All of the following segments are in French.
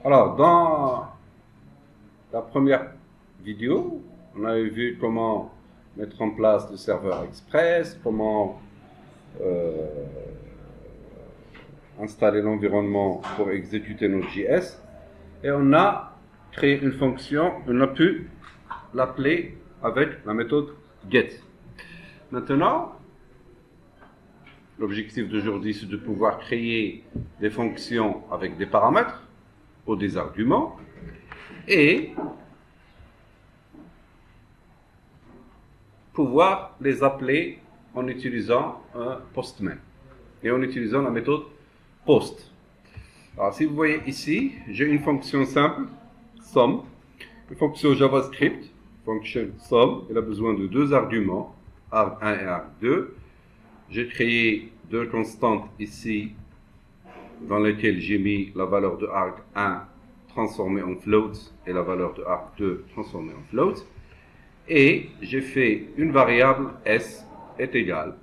Alors, dans la première vidéo, on avait vu comment mettre en place le serveur Express, comment installer l'environnement pour exécuter notre JS. Et on a créé une fonction, on a pu l'appeler avec la méthode get. Maintenant, l'objectif d'aujourd'hui, c'est de pouvoir créer des fonctions avec des paramètres ou des arguments et pouvoir les appeler en utilisant un postman et en utilisant la méthode post. Alors, si vous voyez ici, j'ai une fonction simple, sum, une fonction JavaScript, function sum, elle a besoin de deux arguments, arg1 et arg2. J'ai créé deux constantes ici, dans lesquelles j'ai mis la valeur de arg1 transformée en float et la valeur de arg2 transformée en float. Et j'ai fait une variable s est égale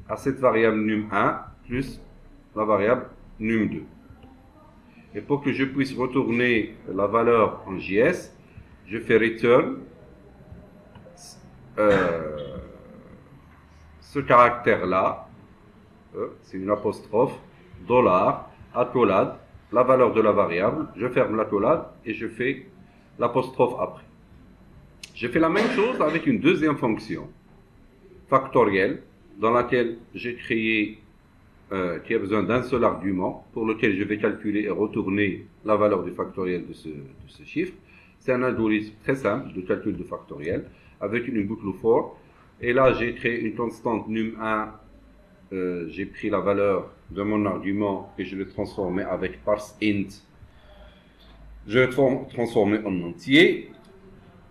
à cette variable num1 plus la variable num2. Et pour que je puisse retourner la valeur en JS, je fais return ce caractère-là, c'est une apostrophe, dollar, accolade, la valeur de la variable, je ferme l'accolade et je fais l'apostrophe après. J'ai fait la même chose avec une deuxième fonction, factorielle, dans laquelle j'ai créé qui a besoin d'un seul argument, pour lequel je vais calculer et retourner la valeur du factoriel de ce chiffre. C'est un algorithme très simple de calcul de factoriel, avec une boucle for. Et là, j'ai créé une constante num1, j'ai pris la valeur de mon argument et je l'ai transformé avec parseInt. Je l'ai transformé en entier.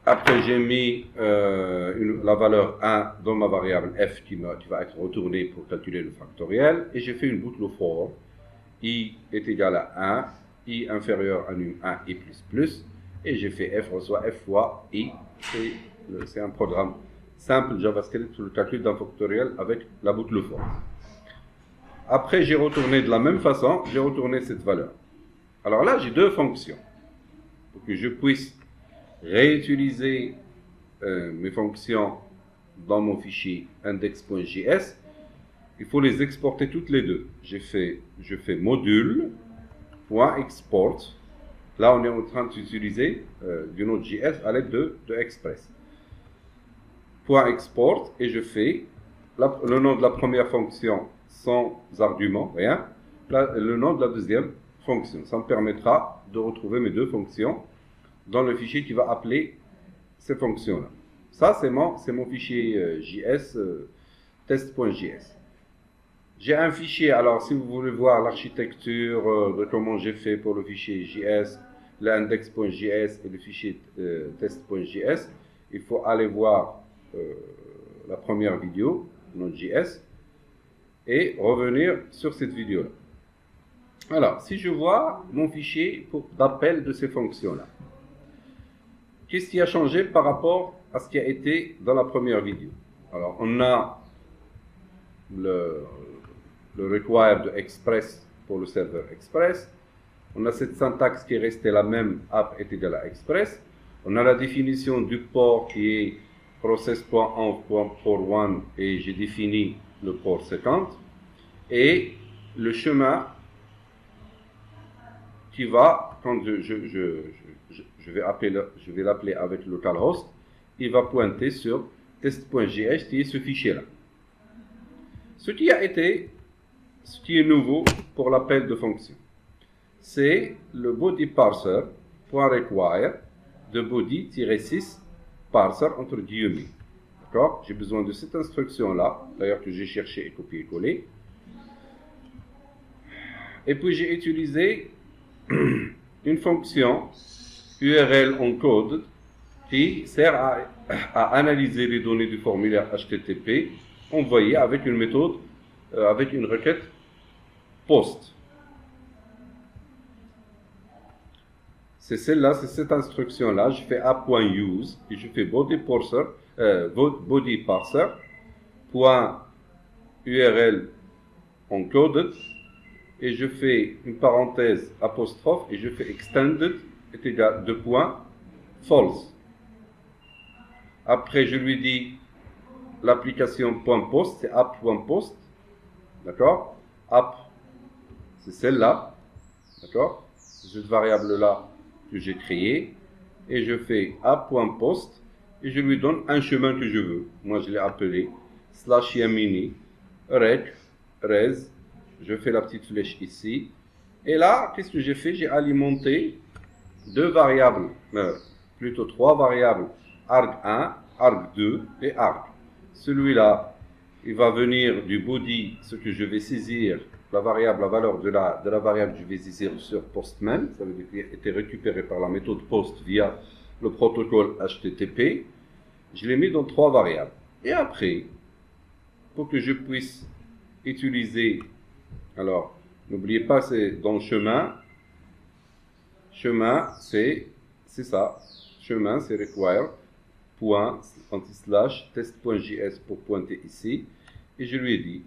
Après, j'ai mis la valeur 1 dans ma variable f qui va être retournée pour calculer le factoriel. Et j'ai fait une boucle for. I est égal à 1, I inférieur à num1, I plus. Et j'ai fait f reçoit f fois I. C'est un programme simple JavaScript pour le calcul d'un factoriel avec la boucle for. Après, j'ai retourné de la même façon, j'ai retourné cette valeur. Alors là, j'ai deux fonctions. Pour que je puisse réutiliser mes fonctions dans mon fichier index.js, il faut les exporter toutes les deux. Je fais module.export. Là, on est en train d'utiliser du Node.js à l'aide de Express. .export et je fais le nom de la première fonction sans argument, rien. Le nom de la deuxième fonction. Ça me permettra de retrouver mes deux fonctions dans le fichier qui va appeler ces fonctions-là. Ça, c'est mon fichier JS, test.js. J'ai un fichier, alors si vous voulez voir l'architecture de comment j'ai fait pour le fichier JS, l'index.js et le fichier test.js, il faut aller voir la première vidéo, Node.js, et revenir sur cette vidéo-là. Alors, si je vois mon fichier d'appel de ces fonctions-là, qu'est-ce qui a changé par rapport à ce qui a été dans la première vidéo? Alors, on a le require de Express pour le serveur Express. On a cette syntaxe qui est restée la même, app est égal à Express. On a la définition du port qui est process.env.port1 et j'ai défini le port 50. Et le chemin qui va, quand je vais l'appeler avec localhost, il va pointer sur test.js qui est ce fichier-là. Ce qui est nouveau pour l'appel de fonction, c'est le body parser .require de body-6 parser entre guillemets. D'accord? J'ai besoin de cette instruction-là, d'ailleurs que j'ai cherché et copié-collé. Et puis j'ai utilisé une fonction URL encode qui sert à analyser les données du formulaire HTTP envoyé avec une méthode, avec une requête POST. C'est celle-là, c'est cette instruction-là. Je fais a.use et je fais body parser .url encoded et je fais une parenthèse apostrophe et je fais extended est égal 2 points false. Après je lui dis l'application .post, c'est app.post, d'accord? App, c'est celle-là, d'accord? C'est cette variable-là que j'ai créée, et je fais app.post, et je lui donne un chemin que je veux. Moi, je l'ai appelé /yamini, rec, res, je fais la petite flèche ici, et là, qu'est-ce que j'ai fait? J'ai alimenté deux variables, plutôt trois variables, arg1, arg2 et arg. Celui-là, il va venir du body, ce que je vais saisir, la valeur de la variable que je vais saisir sur Postman, ça veut dire qu'il a été récupéré par la méthode POST via le protocole HTTP. Je l'ai mis dans trois variables. Et après, pour que je puisse utiliser, alors, n'oubliez pas, c'est dans le chemin. Chemin, c'est ça. Chemin, c'est require, point, anti-slash, test.js pour pointer ici. Et je lui ai dit,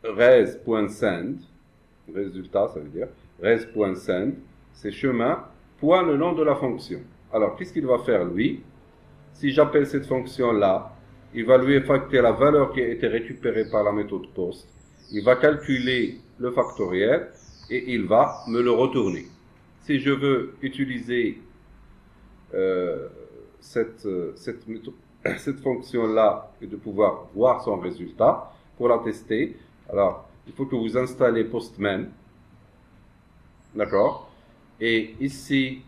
res.send, résultat, ça veut dire, res.send, c'est chemin, point le nom de la fonction. Alors, qu'est-ce qu'il va faire, lui? Si j'appelle cette fonction-là, il va lui effectuer la valeur qui a été récupérée par la méthode POST. Il va calculer le factoriel et il va me le retourner. Si je veux utiliser cette fonction-là et de pouvoir voir son résultat, pour la tester, alors il faut que vous installez Postman, d'accord? Et ici,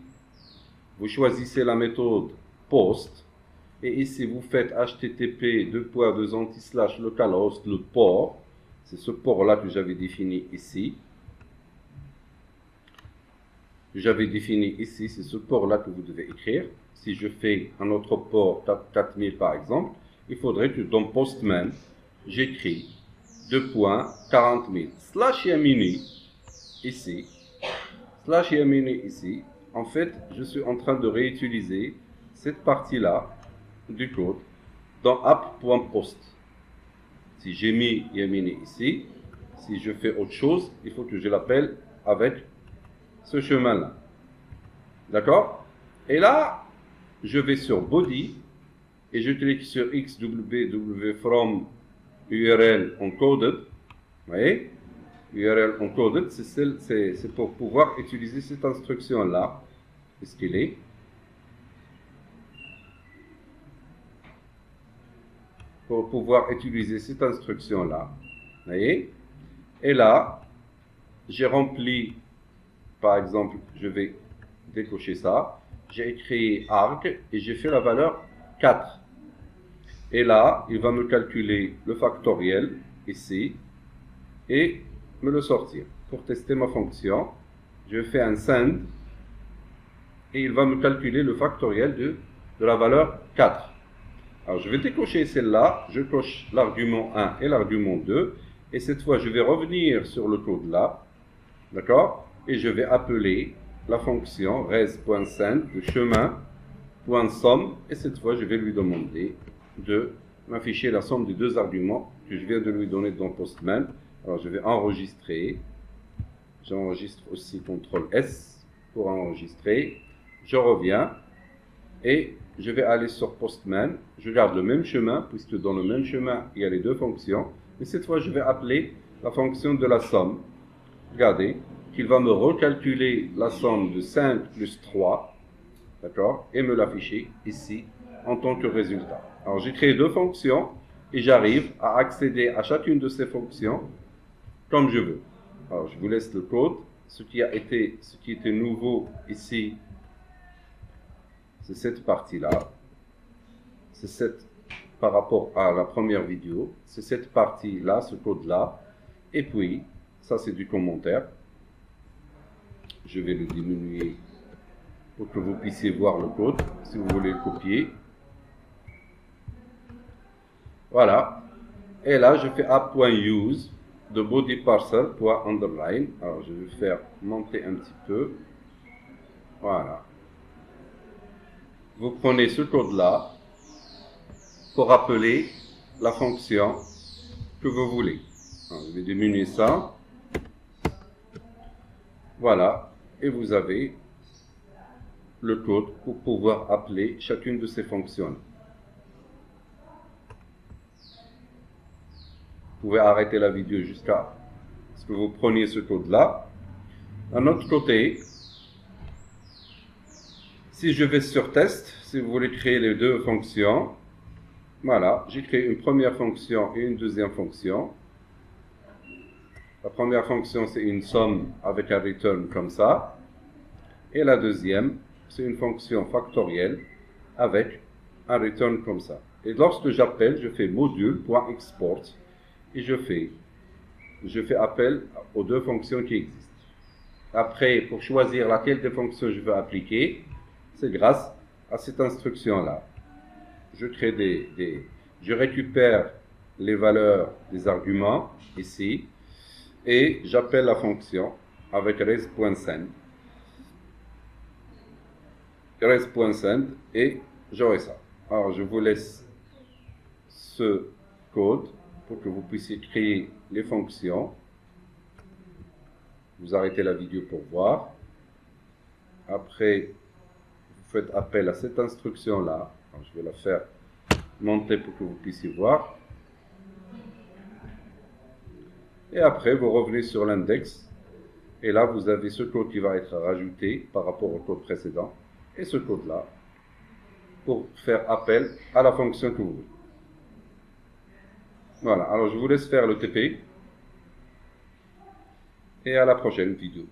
vous choisissez la méthode POST, et ici vous faites http localhost, le port, c'est ce port-là que j'avais défini ici. C'est ce port-là que vous devez écrire. Si je fais un autre port, 4000 par exemple, il faudrait que dans Postman, j'écris 2.40 000. /yamini ici. /yamini ici. En fait, je suis en train de réutiliser cette partie-là du code dans app.post. Si j'ai mis Yamini ici, si je fais autre chose, il faut que je l'appelle avec ce chemin-là. D'accord? Et là, je vais sur Body et je clique sur XWW from URL encoded. Vous voyez? URL encoded, c'est pour pouvoir utiliser cette instruction-là. Qu'est-ce qu'il est? Pour pouvoir utiliser cette instruction-là. Vous voyez? Et là, j'ai rempli, par exemple, je vais décocher ça. J'ai écrit arg et j'ai fait la valeur 4. Et là, il va me calculer le factoriel ici et me le sortir. Pour tester ma fonction, je fais un send et il va me calculer le factoriel de la valeur 4. Alors, je vais décocher celle-là, je coche l'argument 1 et l'argument 2, et cette fois, je vais revenir sur le code là, d'accord? Et je vais appeler la fonction res.send de chemin.somme, et cette fois, je vais lui demander de m'afficher la somme des deux arguments que je viens de lui donner dans Postman. Alors, je vais enregistrer, j'enregistre aussi CTRL S pour enregistrer, je reviens, et je vais aller sur Postman, je garde le même chemin, puisque dans le même chemin, il y a les deux fonctions. Mais cette fois, je vais appeler la fonction de la somme. Regardez, qu'il va me recalculer la somme de 5 plus 3, d'accord, et me l'afficher ici en tant que résultat. Alors, j'ai créé deux fonctions, et j'arrive à accéder à chacune de ces fonctions comme je veux. Alors, je vous laisse le code. Ce qui était nouveau ici, c'est cette partie-là, par rapport à la première vidéo, c'est cette partie-là, ce code-là, et puis, ça c'est du commentaire, je vais le diminuer pour que vous puissiez voir le code, si vous voulez le copier, voilà, et là je fais app.use de body parser.underline, alors je vais faire monter un petit peu, voilà. Vous prenez ce code-là pour appeler la fonction que vous voulez. Alors, je vais diminuer ça. Voilà, et vous avez le code pour pouvoir appeler chacune de ces fonctions. Vous pouvez arrêter la vidéo jusqu'à ce que vous preniez ce code-là. D'un autre côté, si je vais sur test, si vous voulez créer les deux fonctions, voilà, j'ai créé une première fonction et une deuxième fonction. La première fonction, c'est une somme avec un return comme ça. Et la deuxième, c'est une fonction factorielle avec un return comme ça. Et lorsque j'appelle, je fais module.export et je fais appel aux deux fonctions qui existent. Après, pour choisir laquelle des fonctions je veux appliquer, c'est grâce à cette instruction-là. Je récupère les valeurs des arguments ici et j'appelle la fonction avec res.send. Res.send et j'aurai ça. Alors, je vous laisse ce code pour que vous puissiez créer les fonctions. Vous arrêtez la vidéo pour voir. Après, vous faites appel à cette instruction-là. Je vais la faire monter pour que vous puissiez voir. Et après, vous revenez sur l'index. Et là, vous avez ce code qui va être rajouté par rapport au code précédent. Et ce code-là pour faire appel à la fonction que vous voulez. Voilà, alors je vous laisse faire le TP. Et à la prochaine vidéo.